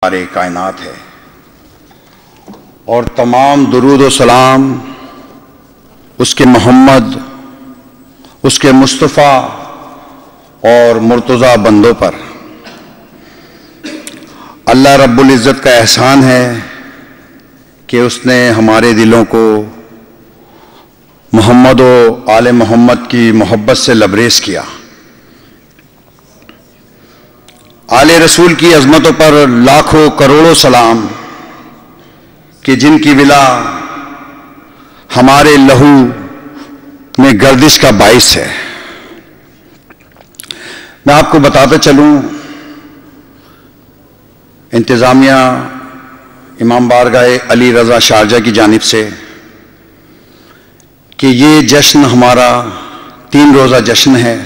سارے کائنات ہے، اور تمام درود و سلام اس کے محمد، اس کے مصطفیٰ اور مرتضیٰ بندوں پر۔ اللہ رب العزت کا احسان ہے کہ اس نے ہمارے دلوں کو محمد و آل محمد کی محبت سے لبریز کیا۔ آل رسول کی عظمتوں پر لاکھوں کروڑوں سلام کہ جن کی ولا ہمارے لہو میں گردش کا باعث ہے۔ میں آپ کو بتاتا چلوں، انتظامیہ امام بارگاہ علی رضا شارجہ کی جانب سے کہ یہ جشن ہمارا 3 روزہ جشن ہے۔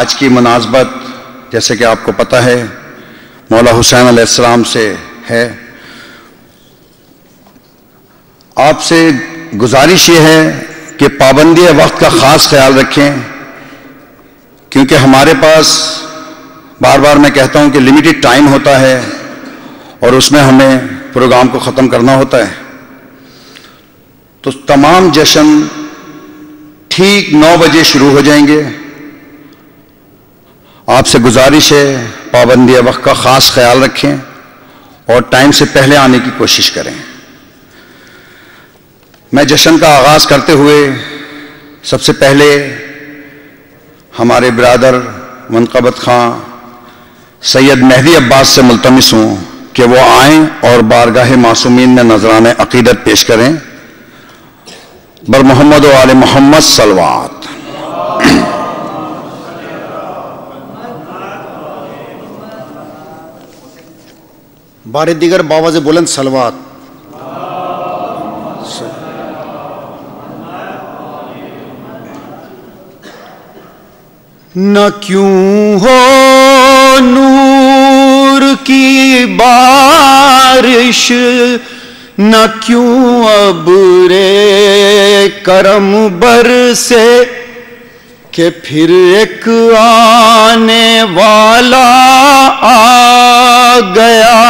آج کی مناسبت جیسے کہ آپ کو پتہ ہے مولا حسین علیہ السلام سے ہے۔ آپ سے گزارش یہ ہے کہ پابندی وقت کا خاص خیال رکھیں، کیونکہ ہمارے پاس بار بار میں کہتا ہوں کہ لمیٹڈ ٹائم ہوتا ہے اور اس میں ہمیں پروگرام کو ختم کرنا ہوتا ہے۔ تو تمام جشن ٹھیک 9 بجے شروع ہو جائیں گے۔ آپ سے گزارش ہے پابندی وقت کا خاص خیال رکھیں اور ٹائم سے پہلے آنے کی کوشش کریں۔ میں جشن کا آغاز کرتے ہوئے سب سے پہلے ہمارے برادر منقبت خاں سید مہدی عباس سے ملتمس ہوں کہ وہ آئیں اور بارگاہ معصومین میں نذرانِ عقیدت پیش کریں۔ بر محمد و آل محمد صلوات۔ بار دیگر باواز بلند صلوات۔ نہ کیوں ہو نور کی بارش، نہ کیوں ابر کرم برسے، کہ پھر ایک آنے والا آ گیا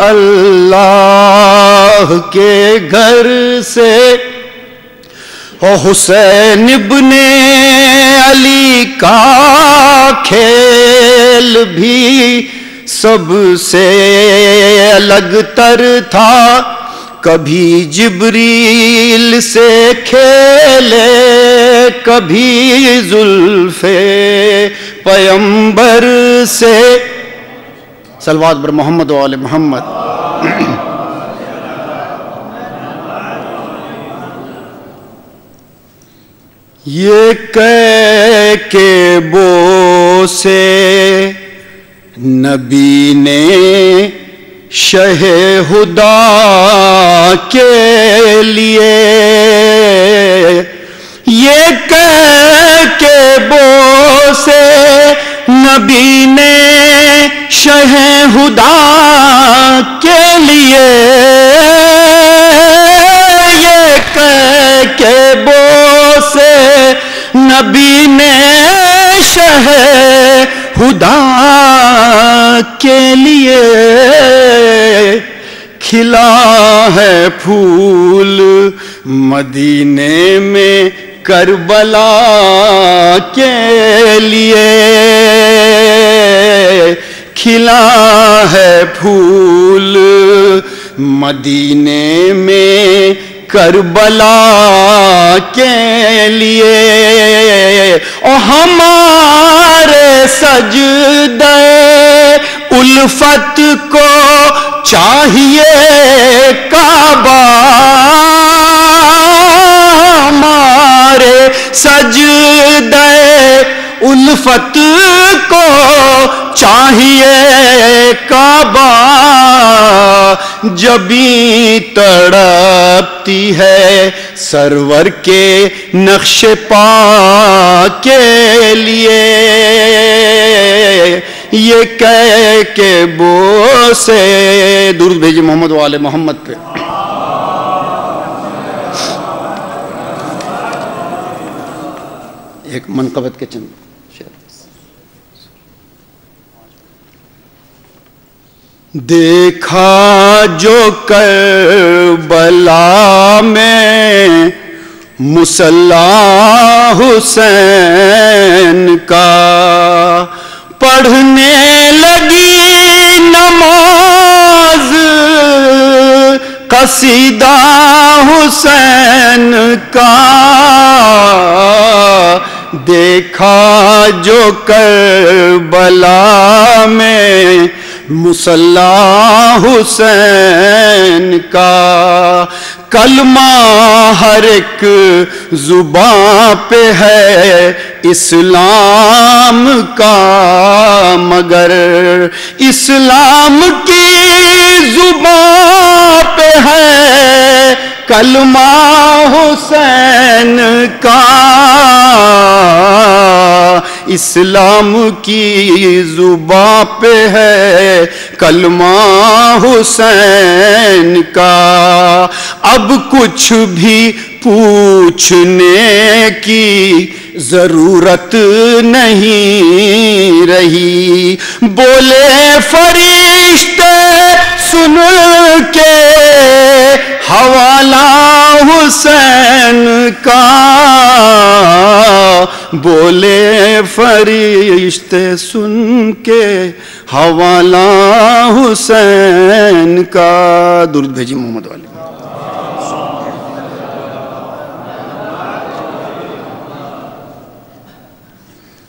اللہ کے گھر سے۔ حسین ابن علی کا کھیل بھی سب سے الگ تر تھا، کبھی جبریل سے کھیلے کبھی زلف پیمبر سے۔ صلوات بر محمد و آل محمد۔ یہ کہہ کے بو سے نبی نے شہ ہدا کے لیے، یہ کہہ کے بو سے نبی نے شہ ہدا کے لیے، یہ کہہ کے بو سے نبی نے شہ ہدا کے لیے، کھلا ہے پھول مدینے میں کربلا کے لیے، کھلا ہے پھول مدینے میں کربلا کے لیے، اور ہمارے سجدے الفت کو چاہیے کعبہ، ہمارے سجدے الفت کو چاہیے کعبہ، جبیں تڑپتی ہے سرور کے نقش پا کے لیے، یہ کہہ کے بو سے درود بھیجے محمد و آل محمد پہ۔ ایک منقبت کے چند شعر۔ دیکھا جو کربلا میں مصلی حسین کا، پڑھنے لگی نماز قصیدہ حسین کا، دیکھا جو کربلا میں مصلی حسین کا، کلمہ ہر ایک زباں پہ ہے اسلام کا، مگر اسلام کی زباں پہ ہے کلمہ حسین کا، اسلام کی زباں پہ ہے کلمہ حسین کا، اب کچھ بھی پوچھنے کی ضرورت نہیں رہی، بولے فرشتے سن کے حوالہ حسین کا، بولے فرشتے سن کے حوالہ حسین کا۔ درود بھیجی محمد والی۔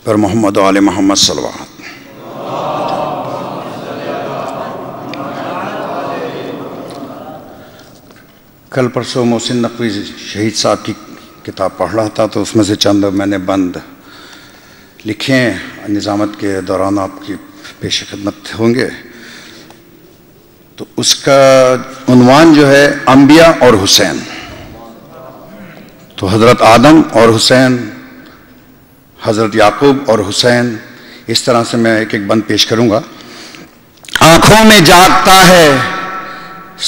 پر محمد و آل محمد صلوات۔ کل پرسوں محسن نقوی شہید صاحب کی کتاب پڑھ رہا تھا، تو اس میں سے چند میں نے بند لکھے ہیں، نظامت کے دوران آپ کی پیش خدمت ہوں گے۔ تو اس کا عنوان جو ہے انبیاء اور حسین، تو حضرت آدم اور حسین، حضرت یعقوب اور حسین، اس طرح سے میں ایک ایک بند پیش کروں گا۔ آنکھوں میں جاگتا ہے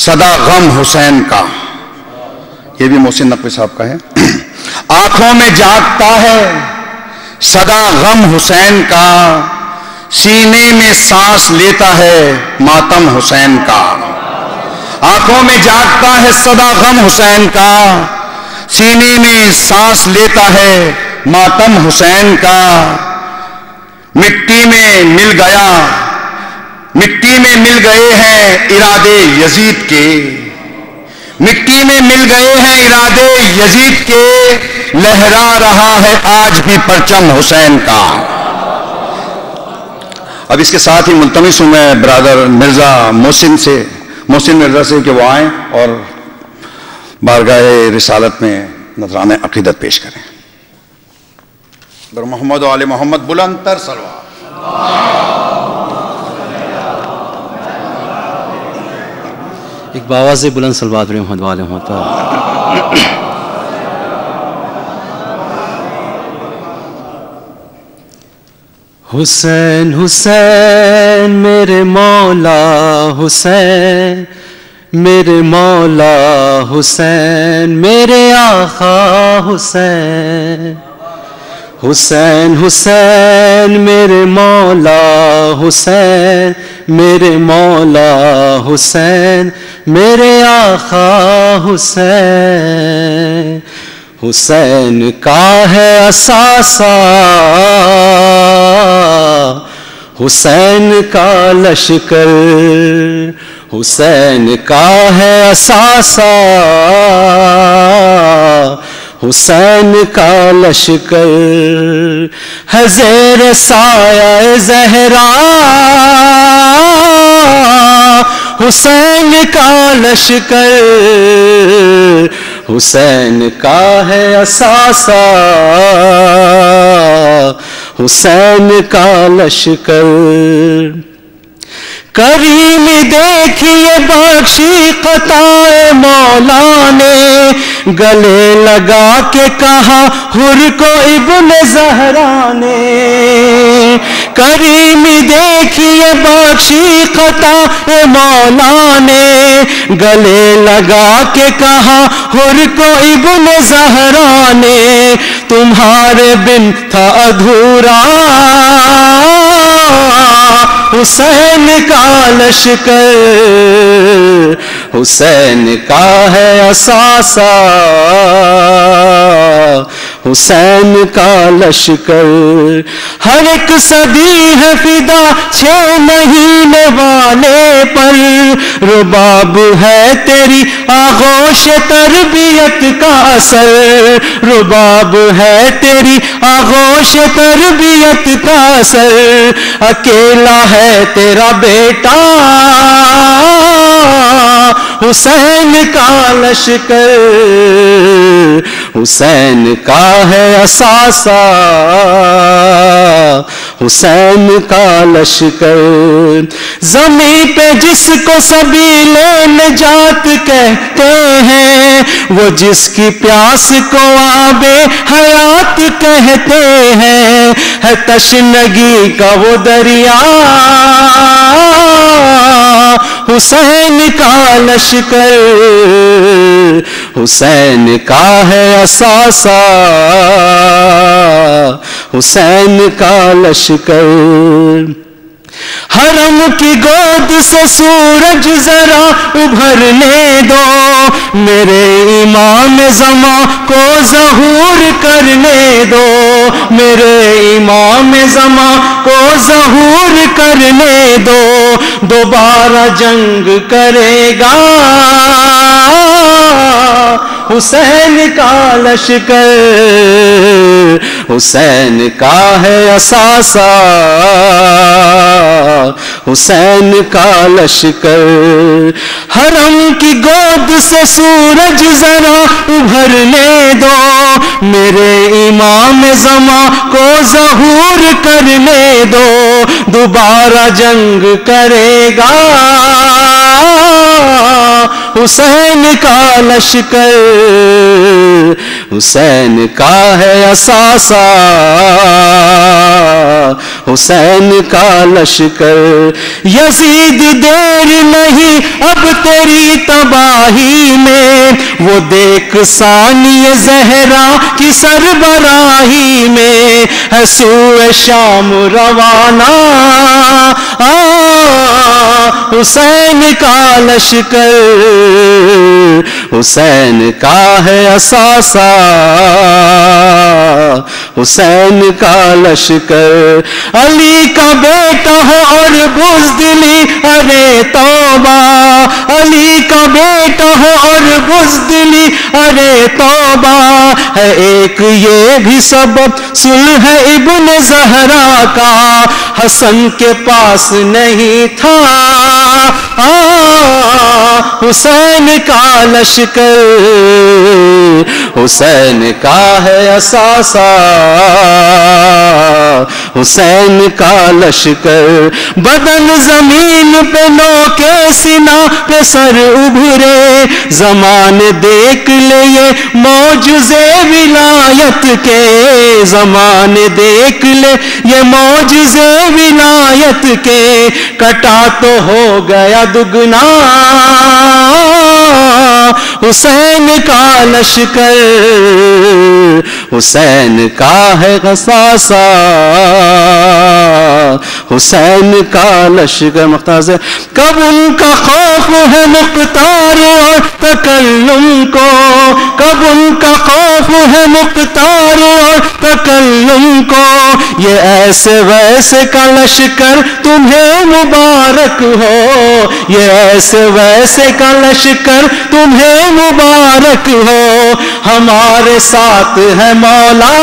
صدا غم حسین کا، یہ بھی محسن نقوی صاحب کا ہے۔ آنکھوں میں جاگتا ہے صدا غم حسین کا، سینے میں سانس لیتا ہے ماتم حسین کا۔ آنکھوں میں جاگتا ہے صدا غم حسین کا، سینے میں سانس لیتا ہے ماتم حسین کا، مٹی میں مل گئے ہیں ارادے یزید کے، مٹی میں مل گئے ہیں ارادے یزید کے، لہرا رہا ہے آج بھی پرچم حسین کا۔ اب اس کے ساتھ ہی ملتمس ہوں میں برادر مرزا محسن مرزا سے کہ وہ آئیں اور بارگاہ رسالت میں نذرانہ عقیدت پیش کریں۔ بر محمد و آل محمد بلند تر صلوات۔ ایک باواز بلند صلوات علی محمد و آل محمد۔ حسین حسین میرے مولا حسین، میرے مولا حسین، میرے آقا حسین، حسین حسین میرے مولا حسین، میرے مولا حسین، میرے آقا حسین، حسین کا ہے اثاثہ، حسین کا لشکر، حسین کا ہے اثاثہ، حسین کا لشکر، ہے زیر سایہ زہرا، حسین کا لشکر، حسین کا ہے اثاثہ، حسین کا لشکر، کریم دیکھیے بخشی قطائے مولا نے، گلے لگا کے کہا حر کو ابن زہرا نے، کریم دیکھیے بخشی قطائے مولا نے، گلے لگا کے کہا حر کو ابن زہرا نے، تمہارے بن تھا ادھورا حسین کا لشکر، حسین کا ہے اثاثہ، حسین کا لشکر، ہر ایک صدی ہے فدا 6 مہینے والے پر، رباب ہے تیری آغوش تربیت کا اثر، رباب ہے تیری آغوش تربیت کا اثر، اکیلا ہے تیرا بیٹا حسین کا لشکر، حسین کا ہے اثاثہ، حسین کا لشکر، زمین پہ جس کو سبیل نجات کہتے ہیں، وہ جس کی پیاس کو آب حیات کہتے ہیں، ہے تشنگی کا وہ دریا حسین کا لشکر، حسین کا ہے اثاثہ، حسین کا لشکر، حرم کی گود سے سورج ذرا ابھرنے دو، میرے امام زمان کو ظہور کرنے دو، میرے امام زمان کو ظہور کرنے دو، دوبارہ جنگ کرے گا حسین کا لشکر، حسین کا ہے اثاثہ، حسین کا لشکر، حرم کی گود سے سورج ذرا ابھرنے دو، میرے امام زمان کو ظہور کرنے دو، دوبارہ جنگ کرے گا حسین کا لشکر، حسین کا ہے اثاثہ، حسین کا لشکر، یزید دیر نہیں اب تیری تباہی میں، وہ دیکھ ثانی زہرا کی سربراہی میں، ہے سوئے شام روانہ حسین کا لشکر، حسین کا ہے اثاثہ، حسین کا لشکر، علی کا بیٹا ہو اور بزدلی ارے توبہ، علی کا بیٹا ہو اور بزدلی ارے توبہ، ہے ایک یہ بھی سبب صلح ابن زہرا کا، حسن کے پاس نہیں تھا حسین کا لشکر، حسین کا ہے اثاثہ، حسین کا لشکر، بدن زمین پہ نو کے سینہ پہ سر ابھرے، زمان دیکھ لے یہ معجزے ولایت کے، زمان دیکھ لے یہ معجزے ولایت کے، کٹا تو ہو گیا دگنا حسین کا لشکر، حسین کا ہے اثاثہ، حسین کا لشکر، مختار سے، کب ان کا خوف ہے مختار اور تکلم کو، کب ان کا خوف ہے مختار اور تکلم کو، یہ ایسے ویسے کا لشکر تمہیں مبارک ہو، یہ ایسے ویسے کا لشکر تمہیں مبارک ہو، ہمارے ساتھ ہے مولا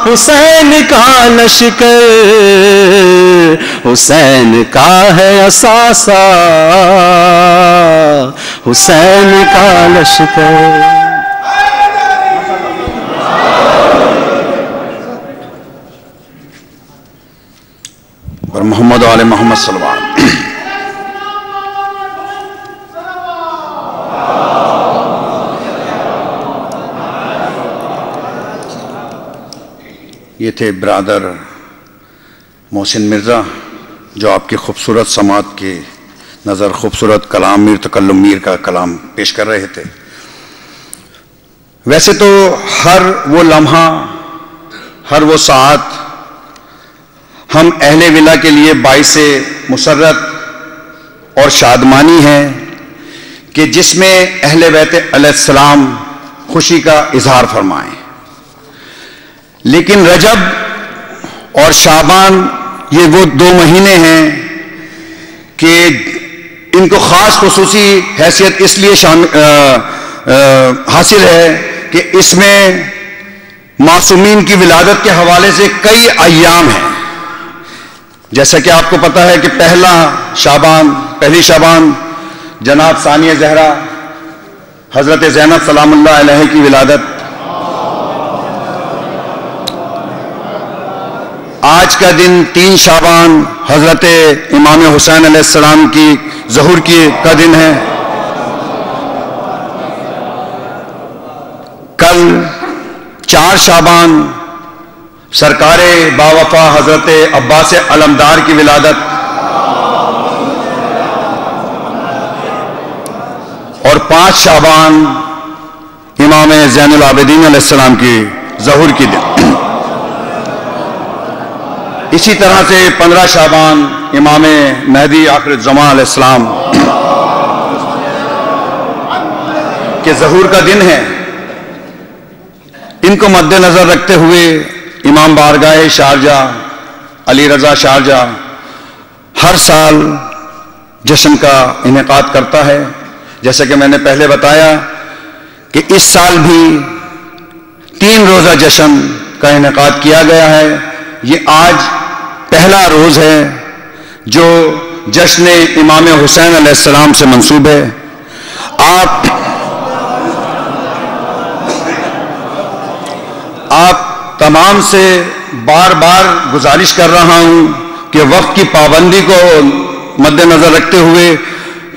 حسین کا لشکر، حسین کا ہے اثاثہ، حسین کا لشکر، اور محمد و آل محمد صلی اللہ علیہ وسلم۔ یہ تھے برادر محسن مرزا جو آپ کی خوبصورت سماعت کی نظر خوبصورت کلام میر تکلم میر کا کلام پیش کر رہے تھے۔ ویسے تو ہر وہ لمحہ، ہر وہ ساعت ہم اہل ولا کے لیے باعث مسرت اور شادمانی ہے کہ جس میں اہل بیت علیہ السلام خوشی کا اظہار فرمائیں، لیکن رجب اور شعبان یہ وہ 2 مہینے ہیں کہ ان کو خاص خصوصی حیثیت اس لیے حاصل ہے کہ اس میں معصومین کی ولادت کے حوالے سے کئی ایام ہیں. جیسا کہ آپ کو پتہ ہے کہ پہلی شعبان جناب ثانیہ زہرا حضرت زینب سلام اللہ علیہ کی ولادت. آج کا دن 3 شعبان حضرت امام حسین علیہ السلام کی ظہور کا دن ہے. کل 4 شعبان سرکار باوفا حضرت عباس علمدار کی ولادت، اور 5 شعبان امام زین العابدین علیہ السلام کی ظہور کی دن. اسی طرح سے 15 شعبان امام مہدی آخر الزمان علیہ السلام کے ظہور کا دن ہے. ان کو مد نظر رکھتے ہوئے امام بارگاہ شارجہ علی رضا شارجہ ہر سال جشن کا انعقاد کرتا ہے. جیسا کہ میں نے پہلے بتایا کہ اس سال بھی 3 روزہ جشن کا انعقاد کیا گیا ہے. یہ آج پہلا روز ہے جو جشن امام حسین علیہ السلام سے منسوب ہے. آپ تمام سے بار بار گزارش کر رہا ہوں کہ وقت کی پابندی کو مد نظر رکھتے ہوئے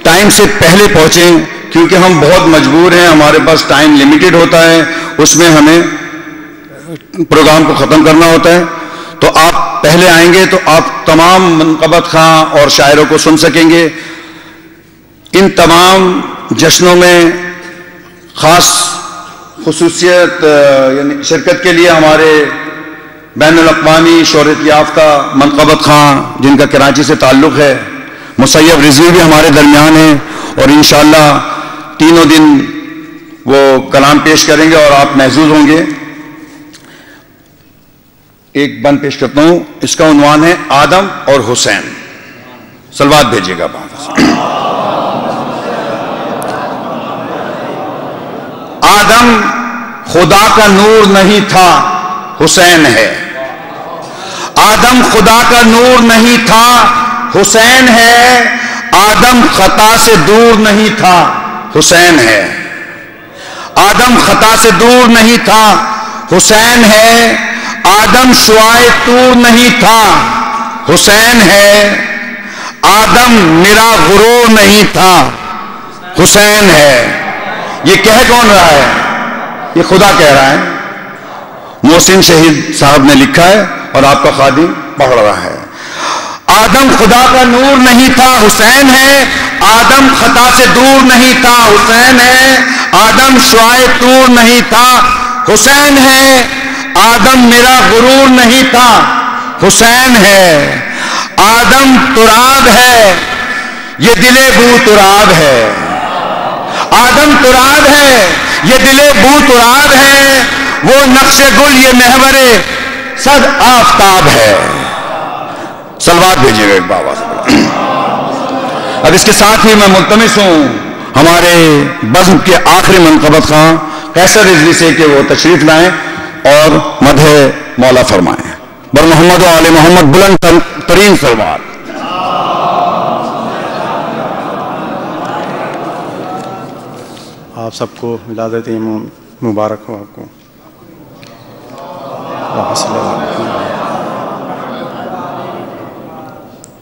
ٹائم سے پہلے پہنچیں، کیونکہ ہم بہت مجبور ہیں، ہمارے پاس ٹائم لیمیٹڈ ہوتا ہے، اس میں ہمیں پروگرام کو ختم کرنا ہوتا ہے. تو آپ پہلے آئیں گے تو آپ تمام منقبت خواں اور شاعروں کو سن سکیں گے. ان تمام جشنوں میں خاص خصوصیت یعنی شرکت کے لیے ہمارے بین الاقوامی شہرت یافتہ منقبت خواں جن کا کراچی سے تعلق ہے، مسیب رضوی بھی ہمارے درمیان ہیں، اور انشاءاللہ تینوں دن وہ کلام پیش کریں گے اور آپ محظوظ ہوں گے. ایک بند پیش کرتا ہوں، اس کا عنوان ہے آدم اور حسین. صلوات بھیجیے گا. آدم خدا کا نور نہیں تھا، حسین ہے. آدم خدا کا نور نہیں تھا، حسین ہے. آدم خطا سے دور نہیں تھا، حسین ہے. آدم خطا سے دور نہیں تھا، حسین ہے. آدم شعائے طور نہیں تھا، حسین ہے. آدم میرا غرور نہیں تھا، حسین ہے. یہ کہہ کون رہا ہے؟ یہ خدا کہہ رہا ہے. محسن شہید صاحب نے لکھا ہے اور آپ کا خادم پڑھ رہا ہے. آدم خدا کا نور نہیں تھا، حسین ہے. آدم خطا سے دور نہیں تھا، حسین ہے. آدم شعائے طور نہیں تھا، حسین ہے. آدم میرا غرور نہیں تھا، حسین ہے. آدم تراب ہے، یہ دل بو تراب ہے. آدم تراب ہے، یہ دل بو تراب ہے. وہ نقش گل، یہ محور صد آفتاب ہے. صلوات بھیجیے گا ایک بابا سے. اب اس کے ساتھ ہی میں ملتمس ہوں ہمارے بزم کے آخری منقبت خواں قیصر رضوی سے کہ وہ تشریف لائیں اور مدح مولا فرمائیں. بر محمد و آل محمد بلند ترین صلوات. آپ سب کو ولادت مبارک ہو. آپ کو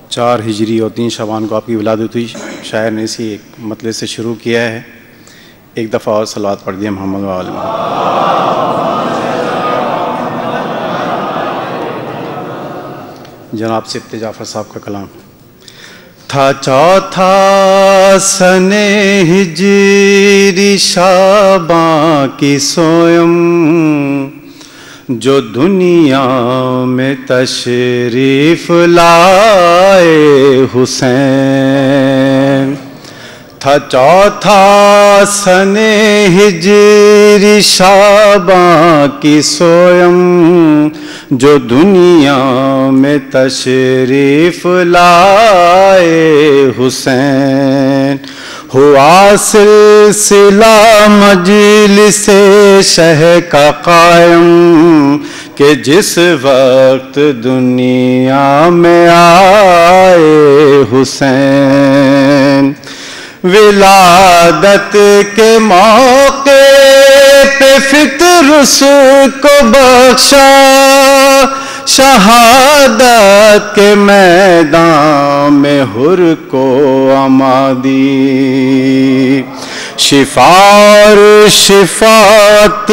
4 ہجری اور 3 شعبان کو آپ کی ولادت ہوئی. شاعر نے اسی ایک مطلب سے شروع کیا ہے. ایک دفعہ اور صلوات پڑھ دیا محمد و آل محمد. جناب سبت جعفر صاحب کا کلام. تھا چوتھا سن ہجری شعباں کی سویم، جو دنیا میں تشریف لائے حسین، تھا چوتھا سن ہجری شعباں کی سویم، جو دنیا میں تشریف لائے حسین، ہوا سلسلہ مجلس شہ کا قائم، کہ جس وقت دنیا میں آئے حسین، ولادت کے موقع پہ فطر اس کو بخشا، شہادت کے میدان میں حر کو اما دی، شفا اور شفاعت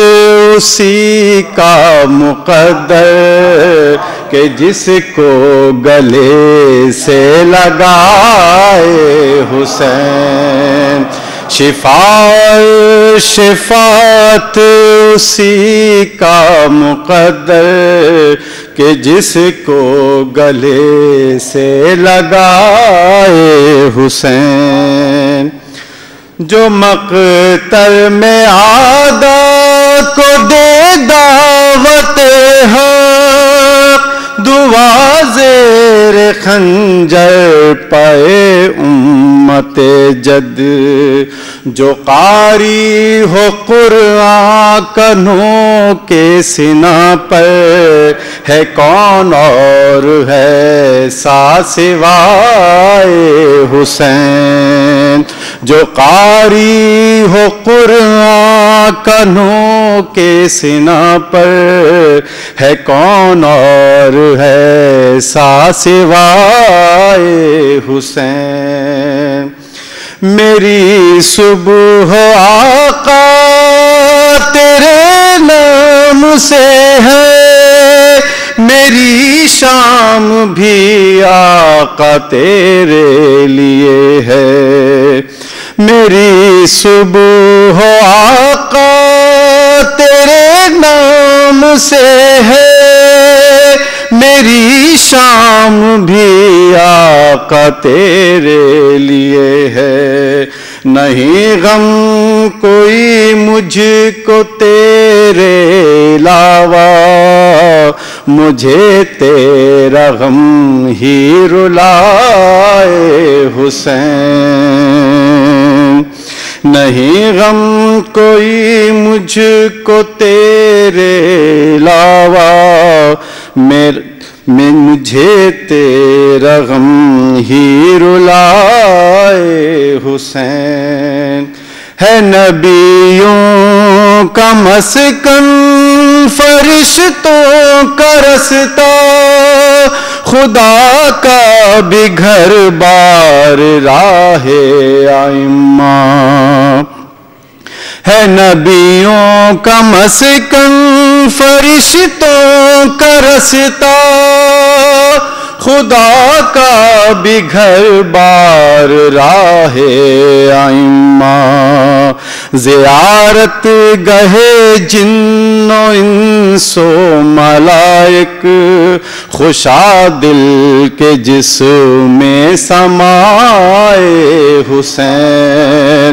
اسی کا مقدر، کہ جس کو گلے سے لگائے حسین، شفا اور شفاعت اسی کا مقدر، کہ جس کو گلے سے لگائے حسین، جو مقتل میں عادت کو دے دعوت حق، دعا زیر خنجر پائے امت جد، جو قاری ہو قرآن کنوں کے سینہ پر، ہے کون اور ہے سوائے حسین، جو قاری ہو قرآن کنوں کے سینہ پر، ہے کون اور ہے سوائے حسین، میری صبح آقا تیرے نام سے ہے، میری شام بھی آقا تیرے لیے ہے، میری صبح آقا تیرے نام سے ہے، میری شام بھی آقا تیرے لیے ہے، نہیں غم کوئی مجھ کو تیرے علاوہ، مجھے تیرا غم ہی رلائے حسین، نہیں غم کوئی مجھ کو تیرے علاوہ، مجھے تیرا غم ہی رلائے حسین، ہے نبیوں کا مسکن فرشتوں کا رستہ، خدا کا بھی گھر بار راہ ائمہ، ہے نبیوں کا مسکن فرشتوں کا رستہ، خدا کا بھی گھر بار راہ ائمہ، زیارت گہے جن و انس و ملائک، خوشا دل کے جس میں سمائے حسین،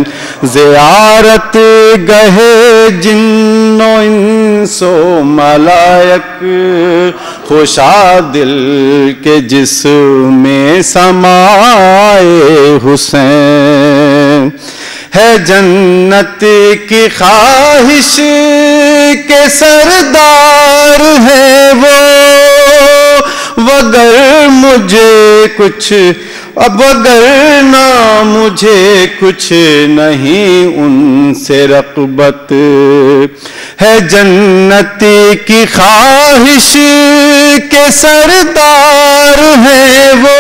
زیارت گہے جن و انس و ملائک، خوشا دل کے جس میں سمائے حسین، ہے جنت کی خواہش کے سردار ہے وہ، وگر مجھے کچھ اب اگر نہ مجھے کچھ نہیں ان سے رغبت، ہے جنت کی خواہش کے سردار ہے وہ،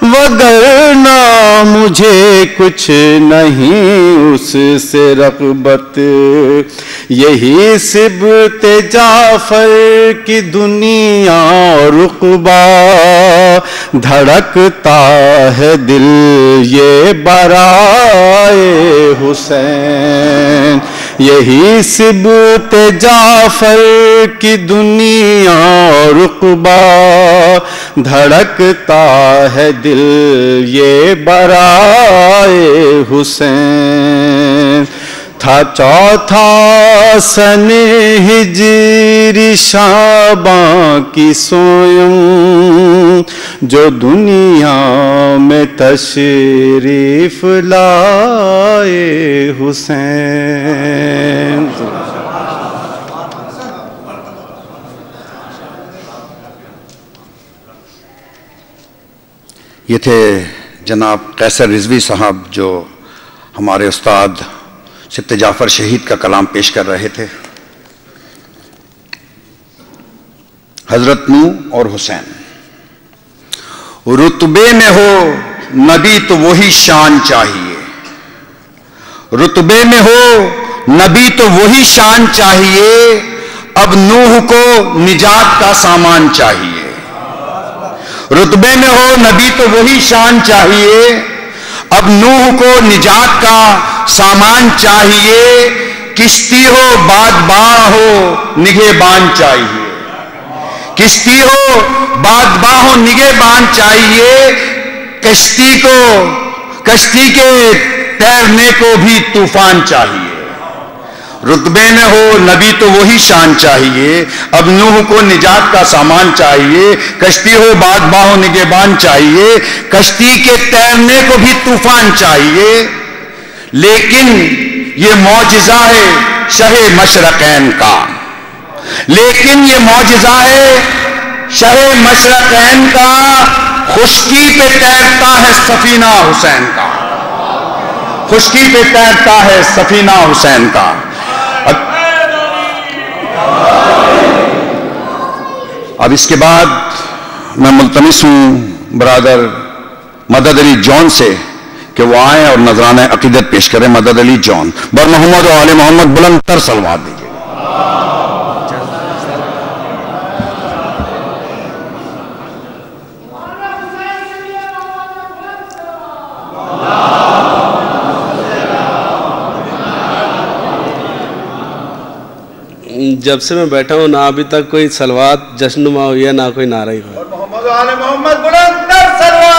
وگرنہ مجھے کچھ نہیں اس سے رغبت، یہی صبت جعفر کی دنیا اور عقبہ، دھڑکتا ہے دل یہ برائے حسین، یہی سبت جعفر کی دنیا اور عقبا، دھڑکتا ہے دل یہ برائے حسین. تھا چوتھا سن ہجری شعباں کی سویم، جو دنیا میں تشریف لائے حسین. یہ تھے جناب قیصر رضوی صاحب جو ہمارے استاد سبت جعفر شہید کا کلام پیش کر رہے تھے. حضرت نوح اور حسین. رتبے میں ہو نبی تو وہی شان چاہیے، رتبے میں ہو نبی تو وہی شان چاہیے، اب نوح کو نجات کا سامان چاہیے. رتبے میں ہو نبی تو وہی شان چاہیے، اب نوح کو نجات کا سامان چاہیے. کشتی ہو بادباہ ہو نگہبان چاہیے، کشتی ہو بادباہ ہو نگہبان چاہیے. کشتی کے تیرنے کو بھی طوفان چاہیے. رتبے میں ہو نبی تو وہی شان چاہیے، اب نوح کو نجات کا سامان چاہیے. کشتی ہو بادباہ ہو نگہبان چاہیے، کشتی کے تیرنے کو بھی طوفان چاہیے. لیکن یہ معجزہ ہے شہ مشرقین کا، لیکن یہ معجزہ ہے شہ مشرقین کا. خشکی پہ تیرتا ہے سفینہ حسین کا، خشکی پہ تیرتا ہے سفینہ حسین کا. اب اس کے بعد میں ملتمس ہوں برادر مدد علی جون سے کہ وہ آئیں اور نذرانہ عقیدت پیش کریں. مدد علی جون. بر محمد و آل محمد بلند تر صلوات دیجیے. جب سے میں بیٹھا ہوں نہ ابھی تک کوئی صلوات جشنما ہوئی ہے نہ کوئی نعرہ ہی ہوا. محمد و آل محمد بلند تر صلوات.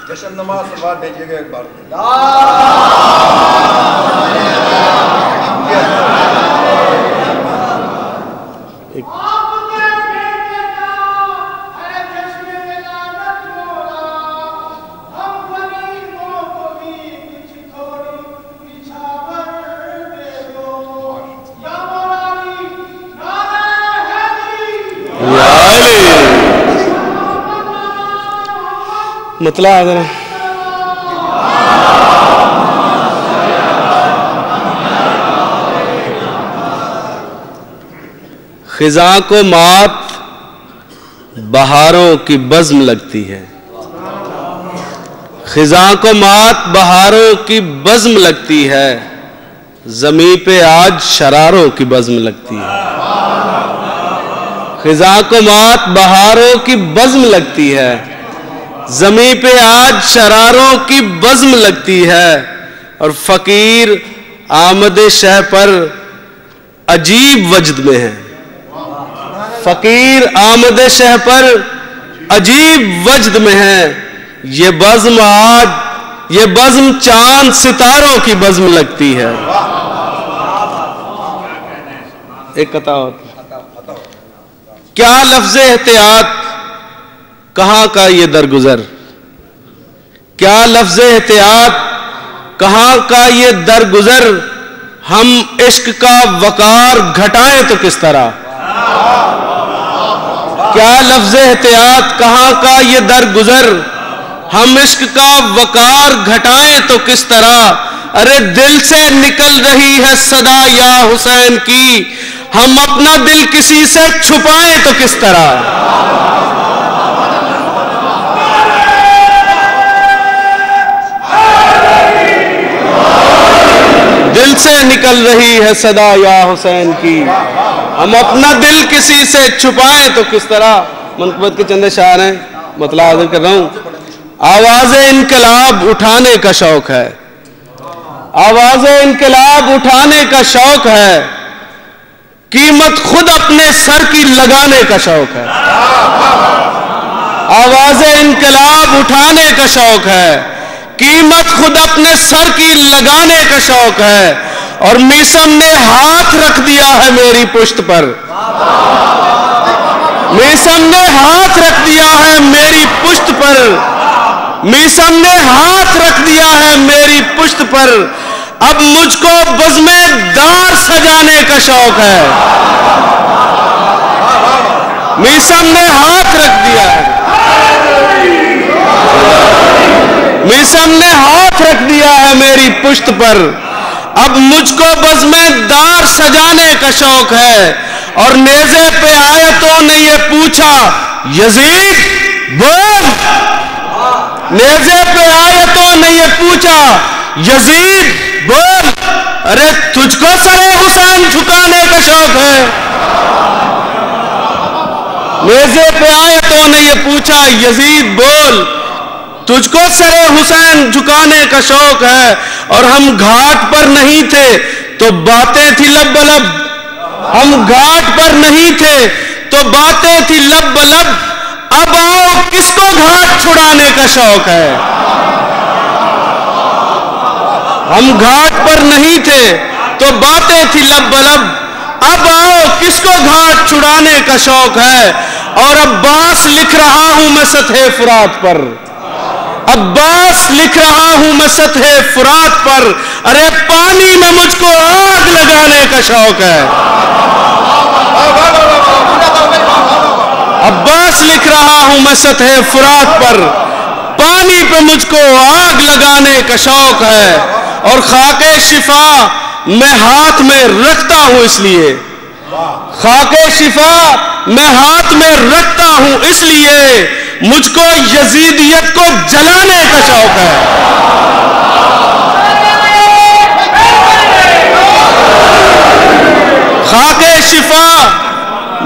جشن نما صلوات بھیجیے گا ایک بار. مطلع آ ذرا. خزاں کو مات بہاروں کی بزم لگتی ہے، خزاں کو مات بہاروں کی بزم لگتی ہے، زمیں پہ آج شراروں کی بزم لگتی ہے. خزاں کو مات بہاروں کی بزم لگتی ہے، زمیں پہ آج شراروں کی بزم لگتی ہے. اور فقیر آمد شہ پر عجیب وجد میں ہے، فقیر آمد شہ پر عجیب وجد میں ہے. یہ بزم آج، یہ بزم چاند ستاروں کی بزم لگتی ہے. ایک قطع ہوتا. کیا لفظ احتیاط کہاں کا یہ درگزر، کیا لفظ احتیاط کہاں کا یہ درگزر. ہم عشق کا وقار گھٹائیں تو کس طرح، کیا لفظ احتیاط کہاں کا یہ درگزر. ہم عشق کا وقار گھٹائیں تو کس طرح. ارے دل سے نکل رہی ہے صدا یا حسین کی، ہم اپنا دل کسی سے چھپائیں تو کس طرح. دل سے نکل رہی ہے صدا یا حسین کی، ہم اپنا دل کسی سے چھپائیں تو کس طرح. منقبت کے چند اشعار ہیں، مطلع حاضر کر رہا ہوں. آواز انقلاب اٹھانے کا شوق ہے، آواز انقلاب اٹھانے کا شوق ہے، قیمت خود اپنے سر کی لگانے کا شوق ہے. آواز انقلاب اٹھانے کا شوق ہے، قیمت خود اپنے سر کی لگانے کا شوق ہے. اور میسم نے ہاتھ رکھ دیا ہے میری پشت پر، میسم نے ہاتھ رکھ دیا ہے میری پشت پر، میسم نے ہاتھ رکھ دیا ہے میری پشت پر. اب مجھ کو بزم دار سجانے کا شوق ہے. میسم نے ہاتھ رکھ دیا ہے، میسم نے ہاتھ رکھ دیا ہے میری پشت پر. اب مجھ کو بزم دار سجانے کا شوق ہے. اور نیزے پہ آیتوں نے یہ پوچھا یزید بول، نیزے پہ آیتوں نے یہ پوچھا یزید بول. ارے تجھ کو سر حسین جھکانے کا شوق ہے. نیزے پہ آیتوں نے یہ پوچھا یزید بول، تجھ کو سر حسین جھکانے کا شوق ہے. اور ہم گھاٹ پر نہیں تھے تو باتیں تھی لب بلب، ہم گھاٹ پر نہیں تھے تو باتیں تھی لب بلب. اب آؤ کس کو گھاٹ چھڑانے کا شوق ہے. ہم گھاٹ پر نہیں تھے تو باتیں تھی لب بلب. اب آؤ کس کو گھاٹ چھڑانے کا شوق ہے. اور عباس لکھ رہا ہوں میں سطح فرات پر، عباس لکھ رہا ہوں میں سطح فرات پر. ارے پانی میں مجھ کو آگ لگانے کا شوق ہے. عباس لکھ رہا ہوں میں سطح فرات پر، پانی پہ مجھ کو آگ لگانے کا شوق ہے. اور خاک شفا میں ہاتھ میں رکھتا ہوں اس لیے، خاک شفا میں ہاتھ میں رکھتا ہوں اس لیے مجھ کو یزیدیت کو جلانے کا شوق ہے. خاک شفا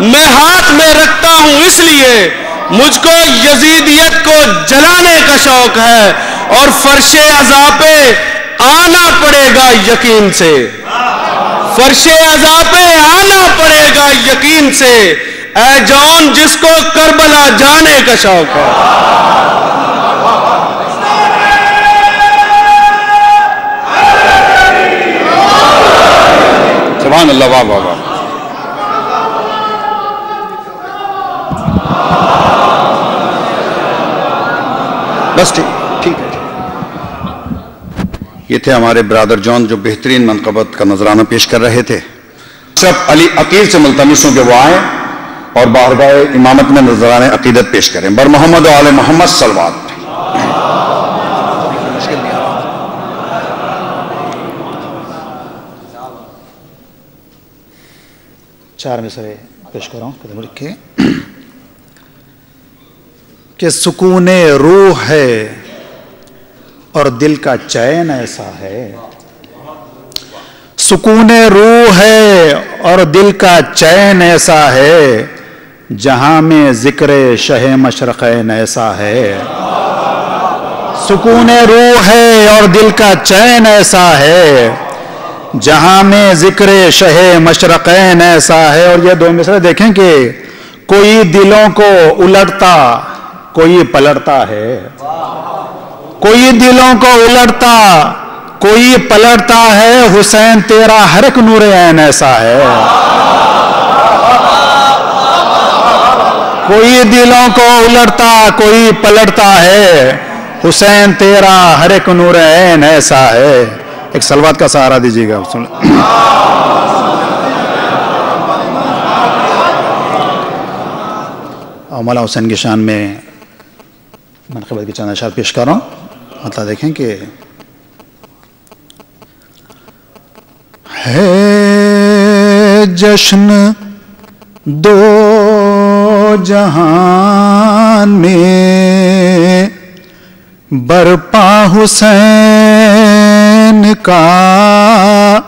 میں ہاتھ میں رکھتا ہوں اس لیے مجھ کو یزیدیت کو جلانے کا شوق ہے. اور فرش عذاب پہ آنا پڑے گا یقین سے، فرش عذاب پہ آنا پڑے گا یقین سے. اے جون جس کو کربلا جانے کا شوق ہے. سبحان اللہ، واہ واہ واہ. بس ٹھیک ہے. یہ تھے ہمارے برادر جون جو بہترین منقبت کا نذرانہ پیش کر رہے تھے. صرف علی عقیل سے ملتمس ہوں کہ وہ آئیں اور بارگاہ امامت میں نذرانہ عقیدت پیش کریں. بر محمد و آل محمد صلوات. چار مصرے پیش کر رہا ہوں قدم رکھ کے کہ سکون روح ہے اور دل کا چین ایسا ہے. سکون روح ہے اور دل کا چین ایسا ہے، جہاں میں ذکر شہ مشرقین ایسا ہے. سکون روح ہے اور دل کا چین ایسا ہے، جہاں میں ذکر شہ مشرقین ایسا ہے. اور یہ دو مصرے دیکھیں کہ کوئی دلوں کو الٹتا کوئی پلٹتا ہے، کوئی دلوں کو الٹتا کوئی پلٹتا ہے. حسین تیرا ہر ایک نور عین ایسا ہے. کوئی دلوں کو الٹتا کوئی پلٹتا ہے، حسین تیرا ہر ایک نور عین ایسا ہے. ایک صلوات کا سہارا دیجیے گا. اور مولا حسین کی شان میں منقبت کی چند اشعار پیش کر رہا ہوں. مطلب دیکھیں کہ ہے جشن دو جہان میں برپا حسین کا،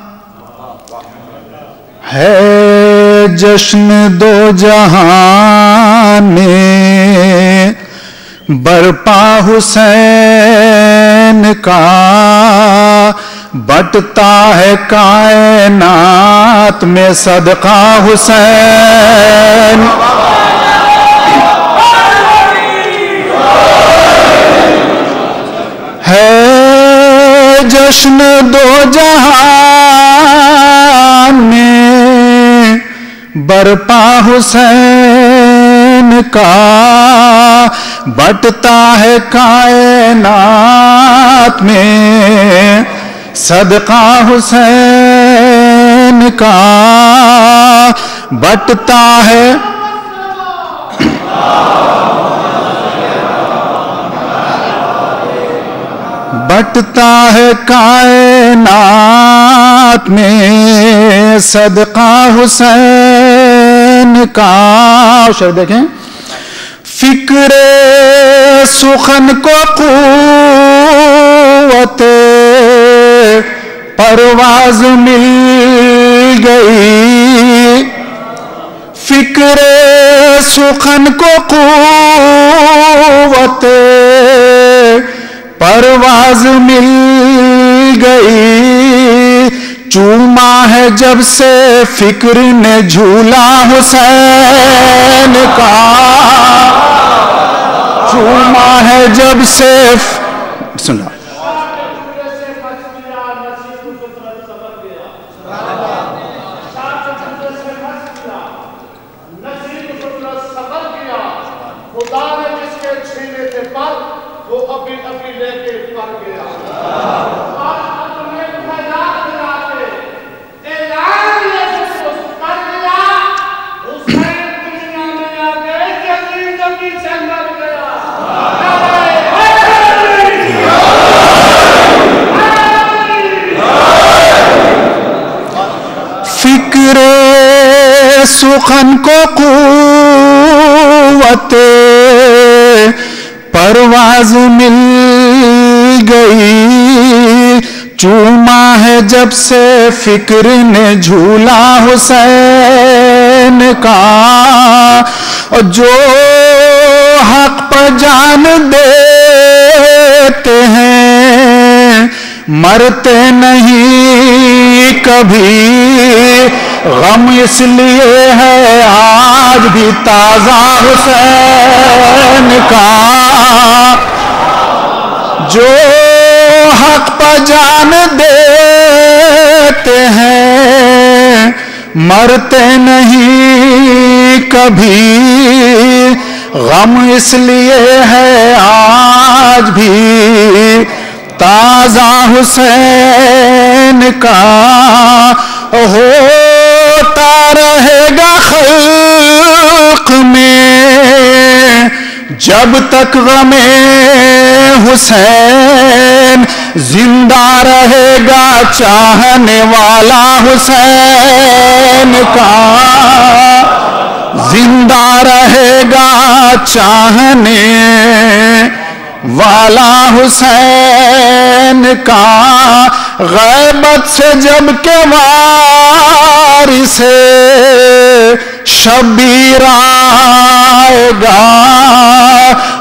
ہے جشن دو جہان میں برپا حسین کا، بٹتا ہے کائنات میں صدقہ حسین. ہے جشن دو جہان میں برپا حسین کا، بٹتا ہے کائنات میں صدقہ حسین کا، بٹتا ہے بٹتا ہے کائنات میں صدقہ حسین کا. شعر دیکھیں. فکر سخن کو قوت پرواز مل گئی، فکر سخن کو قوت پرواز مل گئی، چوما ہے جب سے فکر نے جھولا حسین کا، چوما ہے جب سے سنا. فکر سخن کو قوت پرواز مل گئی، چوما ہے جب سے فکر نے جھولا حسین کا، اور جو حق پر جان دیتے ہیں مرتے نہیں کبھی، غم اس لیے ہے آج بھی تازہ حسین کا، جو حق پر جان دیتے ہیں مرتے نہیں کبھی، غم اس لیے ہے آج بھی تازہ حسین کا. ہوتا رہے گا خلق میں جب تک غم حسین، زندہ رہے گا چاہنے والا حسین کا، زندہ رہے گا چاہنے والا حسین کا. غیبت سے جب کہ وارث شبیر آئے گا،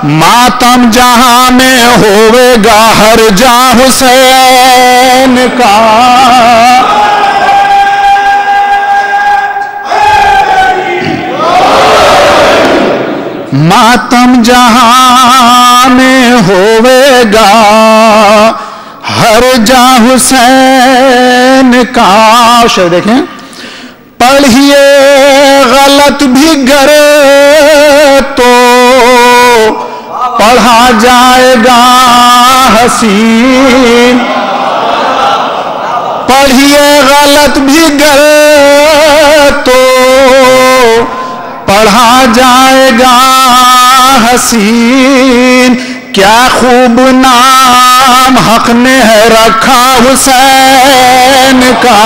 ماتم جہاں میں ہوئے گا ہر جا حسین کا. ماتم جہاں میں ہوئے گا ہر جا حسین کا. شعر دیکھیں. پڑھیے غلط بھی گر تو پڑھا جائے گا حسین، پڑھیے غلط بھی گر تو پڑھا جائے گا حسین. کیا خوب نام حق نے ہے رکھا حسین کا،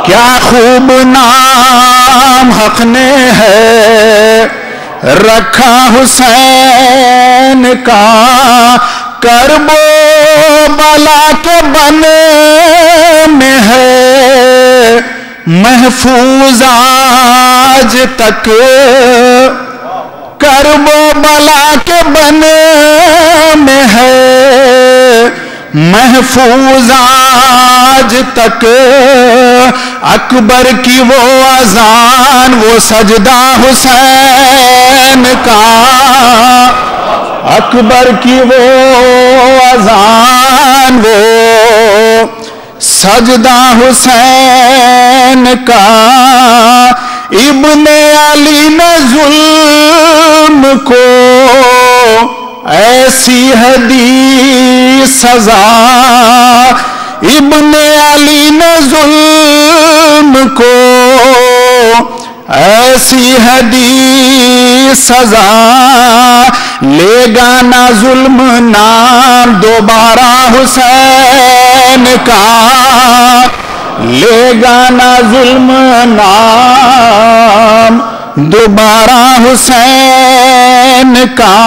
کیا خوب نام حق نے ہے رکھا حسین کا. کرب و بلا کے بنے میں ہے محفوظ آج تک کرب و بلا کے بن میں ہے، محفوظ آج تک اکبر کی وہ اذان، وہ سجدہ حسین کا، اکبر کی وہ اذان، وہ سجدہ حسین کا، ابن علی نے ظلم کو ایسی حدیث سزا، ابن علی نے ظلم کو ایسی حدیث سزا، لے گا نہ ظلم نام دوبارہ حسین کا، لے گا نہ ظلم نام دوبارہ حسین کا،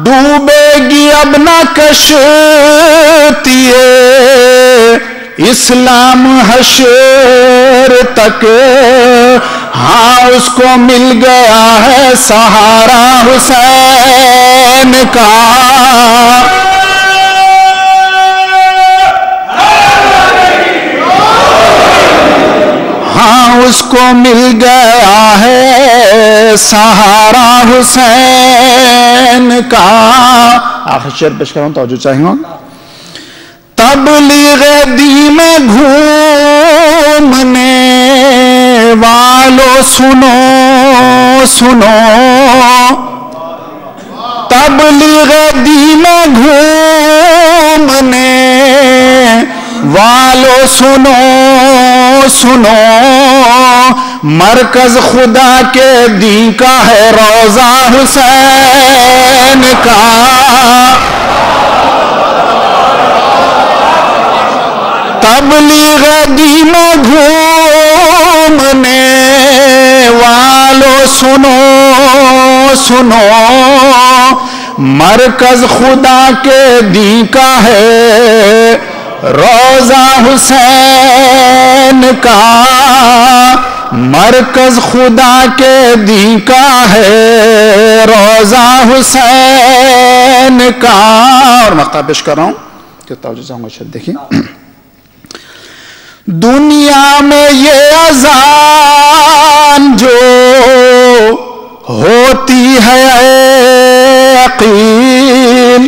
ڈوبے گی اب نہ کشتی اسلام حشر تک، ہاں اس کو مل گیا ہے سہارا حسین کا، ہاں اس کو مل گیا ہے سہارا حسین کا۔ آخر شعر پیش کر رہا ہوں، توجہ چاہیے گا۔ تبلیغ دین میں گھومنے والوں سنو سنو، تبلیغ دین میں گھومنے والوں سنو سنو، مرکز خدا کے دین کا ہے روضہ حسین کا، تبلیغ دین میں گھومنے والوں سنو سنو، مرکز خدا کے دین کا ہے روضہ حسین کا، مرکز خدا کے دین کا ہے روضہ حسین کا۔ اور مقطع پیش کر رہا ہوں کہ توجہ چاہوں گا، شاید دیکھیں۔ دنیا میں یہ اذان جو ہوتی ہے عقیل،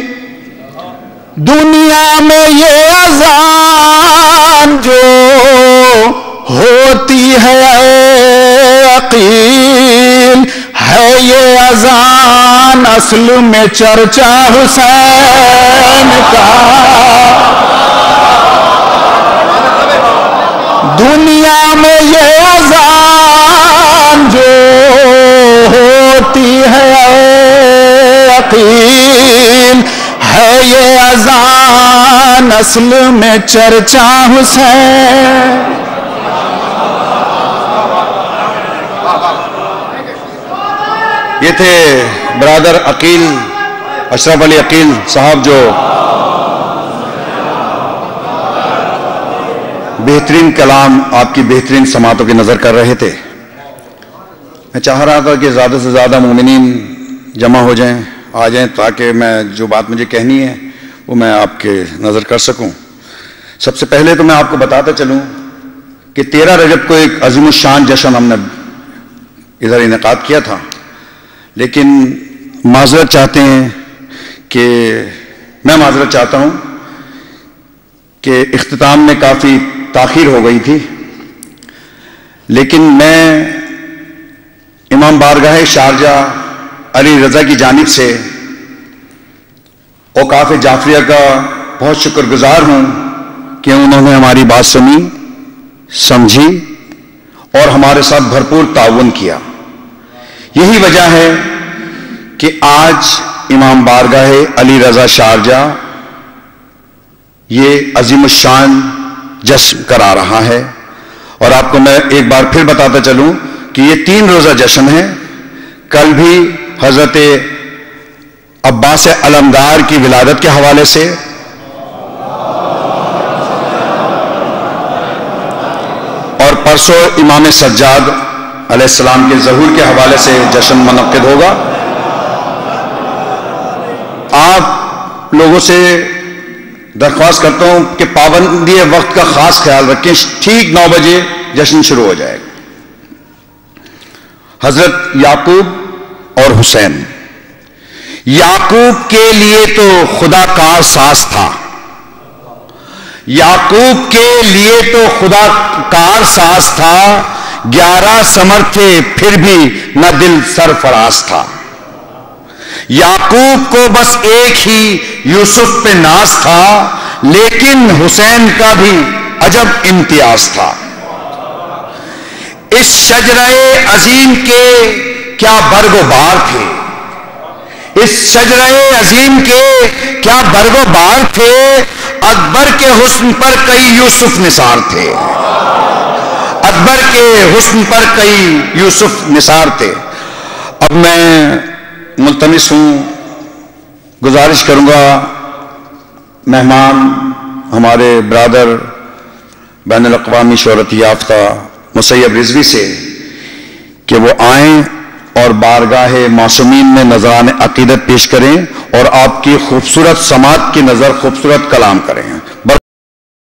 دنیا میں یہ اذان جو ہوتی ہے عقیل، ہے یہ اذان اصل میں چرچا حسین کا، دنیا میں یہ اذان جو ہوتی ہے عقیل، ہے یہ اذان اصل میں چرچا حسین۔ یہ تھے برادر عقیل، اشرف علی عقیل صاحب، جو بہترین کلام آپ کی بہترین سماعتوں کی نظر کر رہے تھے۔ میں چاہ رہا تھا کہ زیادہ سے زیادہ مومنین جمع ہو جائیں، آ جائیں، تاکہ میں جو بات مجھے کہنی ہے وہ میں آپ کے نظر کر سکوں۔ سب سے پہلے تو میں آپ کو بتاتا چلوں کہ 13 رجب کو ایک عظیم الشان جشن ہم نے ادھر انعقاد کیا تھا، لیکن معذرت چاہتے ہیں کہ میں معذرت چاہتا ہوں کہ اختتام میں کافی تاخیر ہو گئی تھی، لیکن میں امام بارگاہ شارجہ علی رضا کی جانب سے اوقاف جعفریہ کا بہت شکر گزار ہوں کہ انہوں نے ہماری بات سنی، سمجھی اور ہمارے ساتھ بھرپور تعاون کیا۔ یہی وجہ ہے کہ آج امام بارگاہ علی رضا شارجہ یہ عظیم الشان جشن کرا رہا ہے۔ اور آپ کو میں ایک بار پھر بتاتا چلوں کہ یہ 3 روزہ جشن ہے۔ کل بھی حضرت عباس علمدار کی ولادت کے حوالے سے، اور پرسوں امام سجاد علیہ السلام کے ظہور کے حوالے سے جشن منعقد ہوگا. آپ لوگوں سے درخواست کرتا ہوں کہ پابندی وقت کا خاص خیال رکھیں. ٹھیک 9 بجے جشن شروع ہو جائے گا. حضرت یعقوب اور حسین. یعقوب کے لیے تو خدا کار ساز تھا. یعقوب کے لیے تو خدا کار ساز تھا. 11 ثمر تھے پھر بھی نہ دل سرفراز تھا. یعقوب کو بس ایک ہی یوسف پہ ناز تھا, لیکن حسین کا بھی عجب امتیاز تھا. اس شجرہ عظیم کے کیا برگ و بار تھے. اس شجرہ عظیم کے کیا برگ و بار تھے. اکبر کے حسن پر کئی یوسف نثار تھے. اکبر کے حسن پر کئی یوسف نثار تھے. اب میں ملتمس ہوں, گزارش کروں گا مہمان ہمارے برادر بین الاقوامی شہرت یافتہ مسیب رضوی سے کہ وہ آئیں اور بارگاہ معصومین میں نذران عقیدت پیش کریں اور آپ کی خوبصورت سماعت کی نظر خوبصورت کلام کریں.